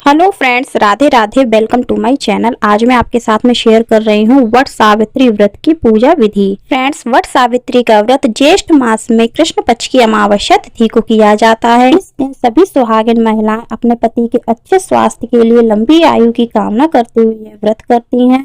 Hello friends, Radhe Radhe. Welcome to my channel. आज मैं आपके साथ में शेयर कर रही हूँ वट सावित्री व्रत की पूजा विधि। फ्रेंड्स, वट सावित्री का व्रत ज्येष्ठ मास में कृष्ण पक्ष की अमावस्या तिथि को किया जाता है। इस दिन सभी सुहागिन महिलाएं अपने पति के अच्छे स्वास्थ्य के लिए लंबी आयु की कामना करते हुए यह व्रत करती हैं।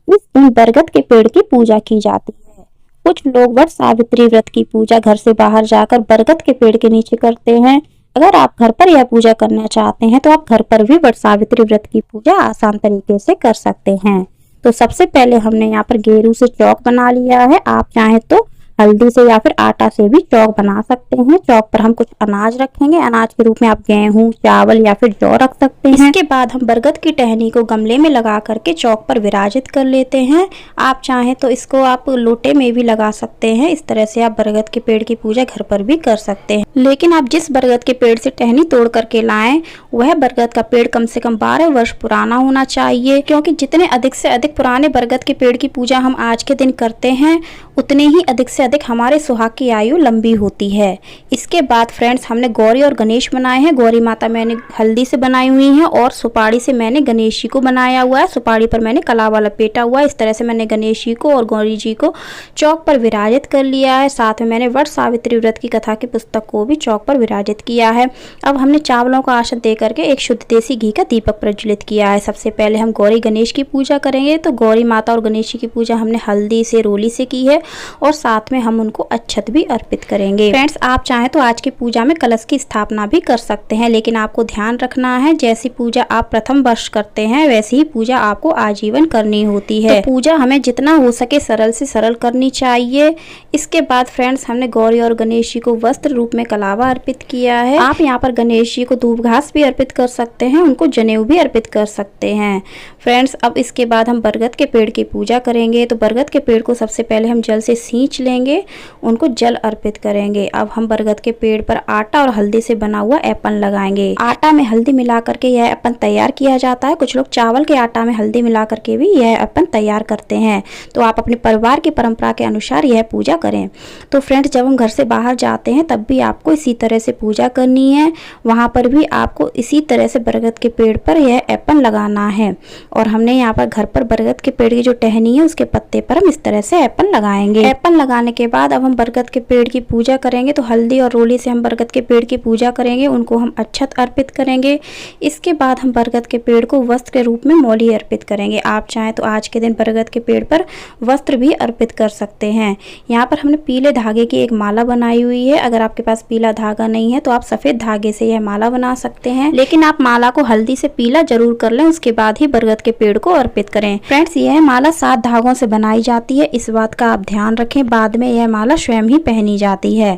इस दिन बरगद के पेड़ की पूजा की जाती है। कुछ लोग वट सावित्री व्रत की पूजा घर से बाहर जाकर बरगद के पेड़ के नीचे करते हैं। अगर आप घर पर यह पूजा करना चाहते हैं तो आप घर पर भी वट सावित्री व्रत की पूजा आसान तरीके से कर सकते हैं। तो सबसे पहले हमने यहाँ पर गेरू से चौक बना लिया है। आप चाहें तो हल्दी से या फिर आटा से भी चौक बना सकते हैं। चौक पर हम कुछ अनाज रखेंगे। अनाज के रूप में आप गेहूं, चावल या फिर जौ रख सकते हैं। इसके बाद हम बरगद की टहनी को गमले में लगा करके चौक पर विराजित कर लेते हैं। आप चाहें तो इसको आप लोटे में भी लगा सकते हैं। इस तरह से आप बरगद के पेड़ की पूजा घर पर भी कर सकते हैं। लेकिन आप जिस बरगद के पेड़ से टहनी तोड़ करके लाएं, वह बरगद का पेड़ कम से कम 12 वर्ष पुराना होना चाहिए, क्योंकि जितने अधिक से अधिक पुराने बरगद के पेड़ की पूजा हम आज के दिन करते हैं, उतने ही अधिक से अधिक हमारे सुहाग की आयु लंबी होती है। इसके बाद फ्रेंड्स, हमने गौरी और गणेश बनाए हैं। गौरी माता मैंने हल्दी से बनाई हुई है और सुपारी से मैंने गणेश जी को बनाया हुआ है। सुपारी पर मैंने कलावा लपेटा हुआ है। इस तरह से मैंने गणेश जी को और गौरी जी को चौक पर विराजित कर लिया है। साथ में मैंने वट सावित्री व्रत की कथा की पुस्तक को भी चौक पर विराजित किया है। अब हमने चावलों का आसन दे करके एक शुद्ध देसी घी का दीपक प्रज्वलित किया है। सबसे पहले हम गौरी गणेश की पूजा करेंगे। तो गौरी माता और गणेश जी की पूजा हमने हल्दी से, रोली से की है और साथ में हम उनको अक्षत भी अर्पित करेंगे। फ्रेंड्स, आप चाहें तो आज की पूजा में कलश की स्थापना भी कर सकते हैं, लेकिन आपको ध्यान रखना है जैसी पूजा आप प्रथम वर्ष करते हैं वैसी ही पूजा आपको आजीवन करनी होती है। तो पूजा हमें जितना हो सके सरल से सरल करनी चाहिए। इसके बाद फ्रेंड्स, हमने गौरी और गणेश जी को वस्त्र रूप में कलावा अर्पित किया है। आप यहाँ पर गणेश जी को दूब घास भी अर्पित कर सकते हैं, उनको जनेऊ भी अर्पित कर सकते हैं। फ्रेंड्स, अब इसके बाद हम बरगद के पेड़ की पूजा करेंगे। तो बरगद के पेड़ को सबसे पहले हम जल से सींच लेंगे, उनको जल अर्पित करेंगे। अब हम बरगद के पेड़ पर आटा और हल्दी से बना हुआ एपन लगाएंगे। आटा में हल्दी मिला करके यह एपन तैयार किया जाता है। कुछ लोग चावल के आटा में हल्दी मिला करके भी यह एपन तैयार करते हैं। तो आप अपने परिवार की परंपरा के अनुसार यह पूजा करें। तो फ्रेंड्स, जब हम घर से बाहर जाते हैं तब भी आपको इसी तरह से पूजा करनी है। वहां पर भी आपको इसी तरह से बरगद के पेड़ पर यह एपन लगाना है। और हमने यहाँ पर घर पर बरगद के पेड़ की जो टहनी है उसके पत्ते पर हम इस तरह से एपन लगाएंगे। एपन लगाने के बाद अब हम बरगद के पेड़ की पूजा करेंगे। तो हल्दी और रोली से हम बरगद के पेड़ की पूजा करेंगे, उनको हम अक्षत अर्पित करेंगे। इसके बाद हम बरगद के पेड़ को वस्त्र के रूप में मौली अर्पित करेंगे। आप चाहें तो आज के दिन बरगद के पेड़ पर वस्त्र भी अर्पित कर सकते हैं। यहाँ पर हमने पीले धागे की एक माला बनाई हुई है। अगर आपके पास पीला धागा नहीं है तो आप सफेद धागे से यह माला बना सकते हैं, लेकिन आप माला को हल्दी से पीला जरूर कर लें, उसके बाद ही बरगद के पेड़ को अर्पित करें। फ्रेंड्स, यह माला 7 धागों से बनाई जाती है, इस बात का आप ध्यान रखें। बाद में यह माला स्वयं ही पहनी जाती है।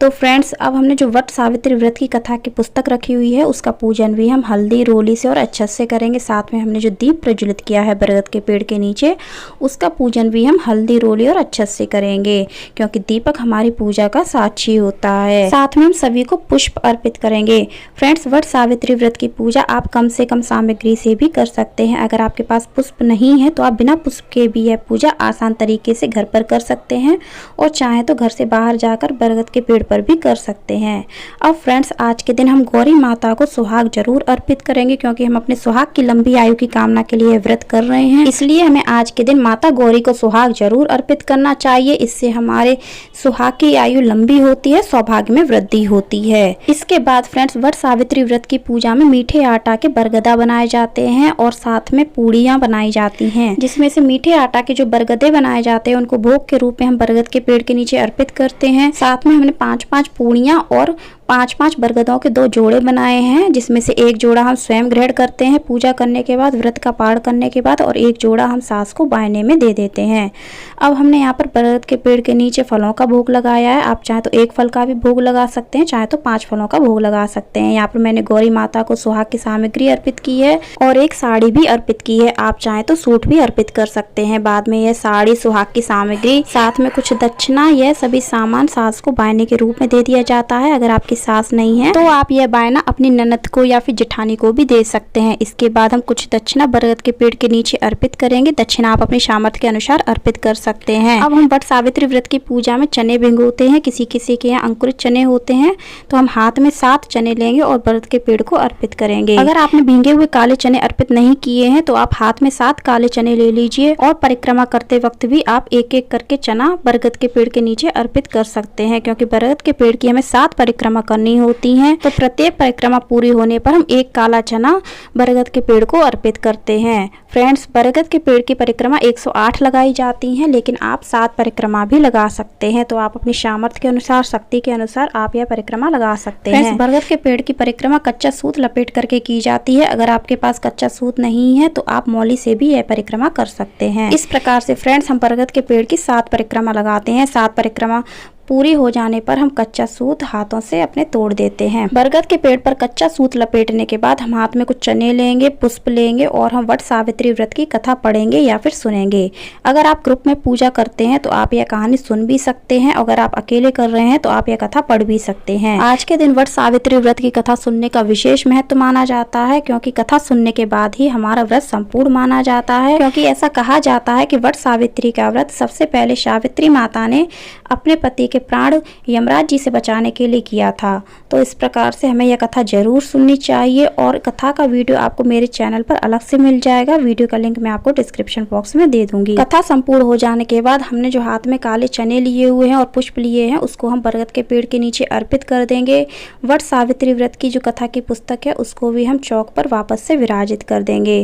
तो फ्रेंड्स, अब हमने जो वट सावित्री व्रत की कथा की पुस्तक रखी हुई है उसका पूजन भी हम हल्दी, रोली से और अक्षत से करेंगे। साथ में हमने जो दीप प्रज्वलित किया है बरगद के पेड़ के नीचे, उसका पूजन भी हम हल्दी, रोली और अक्षत से करेंगे, क्योंकि दीपक हमारी पूजा का साक्षी होता है। साथ में हम सभी को पुष्प अर्पित करेंगे। फ्रेंड्स, वट सावित्री व्रत की पूजा आप कम से कम सामग्री से भी कर सकते हैं। अगर आपके पास पुष्प नहीं है तो आप बिना पुष्प के भी यह पूजा आसान तरीके से घर पर कर सकते हैं, और चाहे तो घर से बाहर जाकर बरगद के पेड़ पर भी कर सकते हैं। अब फ्रेंड्स, आज के दिन हम गौरी माता को सुहाग जरूर अर्पित करेंगे, क्योंकि हम अपने सुहाग की लंबी आयु की कामना के लिए व्रत कर रहे हैं। इसलिए हमें आज के दिन माता गौरी को सुहाग जरूर अर्पित करना चाहिए। इससे हमारे सुहाग की आयु लंबी होती है, सौभाग्य में वृद्धि होती है। इसके बाद फ्रेंड्स, वट सावित्री व्रत की पूजा में मीठे आटा के बरगदा बनाए जाते हैं और साथ में पूड़ियाँ बनाई जाती हैं, जिसमें से मीठे आटा के जो बरगदे बनाए जाते हैं उनको भोग के रूप में हम बरगद के पेड़ के नीचे अर्पित करते हैं। साथ में हमने 5-5 पूड़ियाँ और 5-5 बरगदों के 2 जोड़े बनाए हैं, जिसमें से एक जोड़ा हम स्वयं ग्रहण करते हैं पूजा करने के बाद, व्रत का पाठ करने के बाद, और एक जोड़ा हम सास को बायने में दे देते हैं। अब हमने यहाँ पर बरगद के पेड़ के नीचे फलों का भोग लगाया है। आप चाहे तो 1 फल का भी भोग लगा सकते हैं, चाहे तो 5 फलों का भोग लगा सकते हैं। यहाँ पर मैंने गौरी माता को सुहाग की सामग्री अर्पित की है और एक साड़ी भी अर्पित की है। आप चाहे तो सूट भी अर्पित कर सकते हैं। बाद में यह साड़ी, सुहाग की सामग्री, साथ में कुछ दक्षिणा, यह सभी सामान सास को बायने के रूप में दे दिया जाता है। अगर आपकी सास नहीं है तो आप यह बायना अपनी ननद को या फिर जेठानी को भी दे सकते हैं। इसके बाद हम कुछ दक्षिणा बरगद के पेड़ के नीचे अर्पित करेंगे। दक्षिणा आप अपने सामर्थ्य के अनुसार अर्पित कर सकते हैं। अब हम वट सावित्री व्रत की पूजा में चने भिगोते हैं। किसी किसी के यहाँ अंकुरित चने होते हैं तो हम हाथ में 7 चने लेंगे और बरगद के पेड़ को अर्पित करेंगे। अगर आपने भीगे हुए काले चने अर्पित नहीं किए हैं तो आप हाथ में 7 काले चने ले लीजिए और परिक्रमा करते वक्त भी आप एक एक करके चना बरगद के पेड़ के नीचे अर्पित कर सकते हैं, क्योंकि बरगद के पेड़ की हमें 7 परिक्रमा करनी होती हैं। तो प्रत्येक परिक्रमा पूरी होने पर हम एक काला चना बरगद के पेड़ को अर्पित करते हैं। फ्रेंड्स, बरगद के पेड़ की परिक्रमा 108 लगाई जाती हैं, लेकिन आप 7 परिक्रमा भी लगा सकते हैं। तो आप अपनी सामर्थ्य के अनुसार, शक्ति के अनुसार आप यह परिक्रमा लगा सकते हैं। बरगद के पेड़ की परिक्रमा कच्चा सूत लपेट करके की जाती है। अगर आपके पास कच्चा सूत नहीं है तो आप मौली से भी यह परिक्रमा कर सकते हैं। इस प्रकार से फ्रेंड्स हम बरगद के पेड़ की 7 परिक्रमा लगाते हैं। 7 परिक्रमा पूरी हो जाने पर हम कच्चा सूत हाथों से अपने तोड़ देते हैं। बरगद के पेड़ पर कच्चा सूत लपेटने के बाद हम हाथ में कुछ चने लेंगे, पुष्प लेंगे और हम वट सावित्री व्रत की कथा पढ़ेंगे या फिर सुनेंगे। अगर आप ग्रुप में पूजा करते हैं तो आप यह कहानी सुन भी सकते हैं। अगर आप अकेले कर रहे हैं तो आप यह कथा पढ़ भी सकते हैं। आज के दिन वट सावित्री व्रत की कथा सुनने का विशेष महत्व माना जाता है, क्योंकि कथा सुनने के बाद ही हमारा व्रत संपूर्ण माना जाता है। क्योंकि ऐसा कहा जाता है कि वट सावित्री का व्रत सबसे पहले सावित्री माता ने अपने पति के प्राण यमराज जी से बचाने के लिए किया था। तो इस प्रकार से हमें यह कथा जरूर सुननी चाहिए और कथा का वीडियो आपको मेरे चैनल पर अलग से मिल जाएगा। वीडियो का लिंक मैं आपको डिस्क्रिप्शन बॉक्स में दे दूंगी। कथा संपूर्ण हो जाने के बाद हमने जो हाथ में काले चने लिए हुए हैं और पुष्प लिए हैं उसको हम बरगद के पेड़ के नीचे अर्पित कर देंगे। वट सावित्री व्रत की जो कथा की पुस्तक है उसको भी हम चौक पर वापस से विराजित कर देंगे।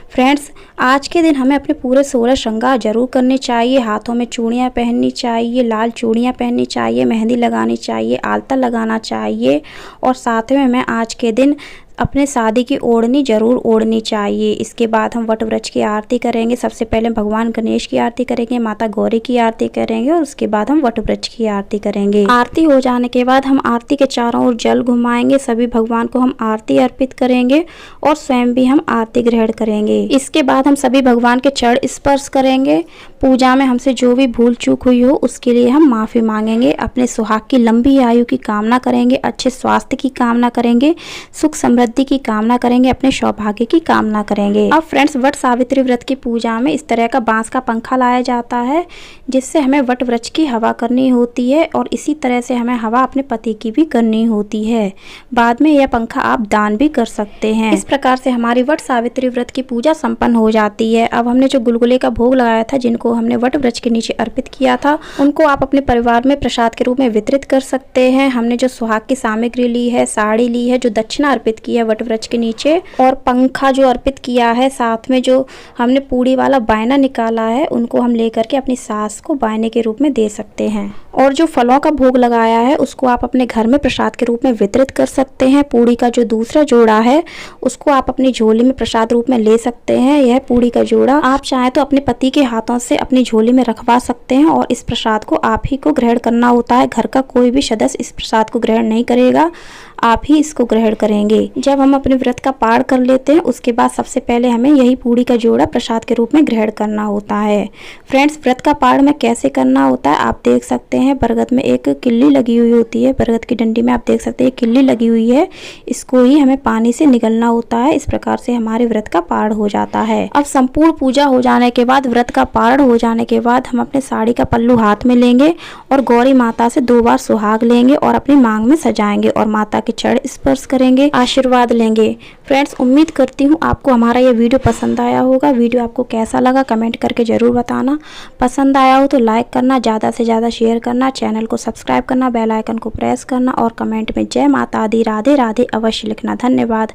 फ्रेंड्स, आज के दिन हमें अपने पूरे 16 श्रृंगार जरूर करने चाहिए। हाथों में चूड़ियाँ पहननी चाहिए, लाल चूड़ियाँ पहननी चाहिए, मेहंदी लगानी चाहिए, आलता लगाना चाहिए और साथ में मैं आज के दिन अपने शादी की ओढ़नी जरूर ओढ़नी चाहिए। इसके बाद हम वट वृक्ष की आरती करेंगे। सबसे पहले भगवान गणेश की आरती करेंगे, माता गौरी की आरती करेंगे और उसके बाद हम वट वृक्ष की आरती करेंगे। आरती हो जाने के बाद हम आरती के चारों ओर जल घुमाएंगे। सभी भगवान को हम आरती अर्पित करेंगे और स्वयं भी हम आरती ग्रहण करेंगे। इसके बाद हम सभी भगवान के चरण स्पर्श करेंगे। पूजा में हमसे जो भी भूल चूक हुई हो उसके लिए हम माफ़ी मांगेंगे। अपने सुहाग की लंबी आयु की कामना करेंगे, अच्छे स्वास्थ्य की कामना करेंगे, सुख समृद्धि की कामना करेंगे, अपने सौभाग्य की कामना करेंगे। अब फ्रेंड्स, वट सावित्री व्रत की पूजा में इस तरह का बांस का पंखा लाया जाता है जिससे हमें वट वृक्ष की हवा करनी होती है और इसी तरह से हमें हवा अपने पति की भी करनी होती है। बाद में यह पंखा आप दान भी कर सकते हैं। इस प्रकार से हमारी वट सावित्री व्रत की पूजा संपन्न हो जाती है। अब हमने जो गुलगुले का भोग लगाया था, जिनको हमने वट वृक्ष के नीचे अर्पित किया था, उनको आप अपने परिवार में प्रसाद के रूप में वितरित कर सकते हैं। हमने जो सुहाग की सामग्री ली है, साड़ी ली है, जो दक्षिणा अर्पित की है वट वृक्ष के नीचे और पंखा जो अर्पित किया है, साथ में जो हमने पूड़ी वाला बायना निकाला है, उनको हम लेकर के अपनी सास को बायने के रूप में दे सकते हैं। और जो फलों का भोग लगाया है उसको आप अपने घर में प्रसाद के रूप में वितरित कर सकते हैं। पूड़ी का जो दूसरा जोड़ा है उसको आप अपनी झोली में प्रसाद रूप में ले सकते हैं। यह पूड़ी का जोड़ा आप चाहें तो अपने पति के हाथों से अपनी झोली में रखवा सकते हैं और इस प्रसाद को आप ही को ग्रहण करना होता है। घर का कोई भी सदस्य इस प्रसाद को ग्रहण नहीं करेगा, आप ही इसको ग्रहण करेंगे। जब हम अपने व्रत का पाठ कर लेते हैं उसके बाद सबसे पहले हमें यही पूड़ी का जोड़ा प्रसाद के रूप में ग्रहण करना होता है। फ्रेंड्स, व्रत का पाठ में कैसे करना होता है आप देख सकते हैं। बरगद में एक किल्ली लगी हुई होती है, बरगद की डंडी में आप देख सकते हैं किल्ली लगी हुई है, इसको ही हमें पानी से निगलना होता है। इस प्रकार से हमारे व्रत का पाठ हो जाता है। अब संपूर्ण पूजा हो जाने के बाद, व्रत का पाठ हो जाने के बाद हम अपने साड़ी का पल्लू हाथ में लेंगे और गौरी माता से 2 बार सुहाग लेंगे और अपनी मांग में सजाएंगे और माता के चरण स्पर्श करेंगे, आशीर्वाद लेंगे। फ्रेंड्स, उम्मीद करती हूँ आपको हमारा ये वीडियो पसंद आया होगा। वीडियो आपको कैसा लगा कमेंट करके जरूर बताना। पसंद आया हो तो लाइक करना, ज़्यादा से ज़्यादा शेयर करना, चैनल को सब्सक्राइब करना, बेल आइकन को प्रेस करना और कमेंट में जय माता दी, राधे राधे अवश्य लिखना। धन्यवाद।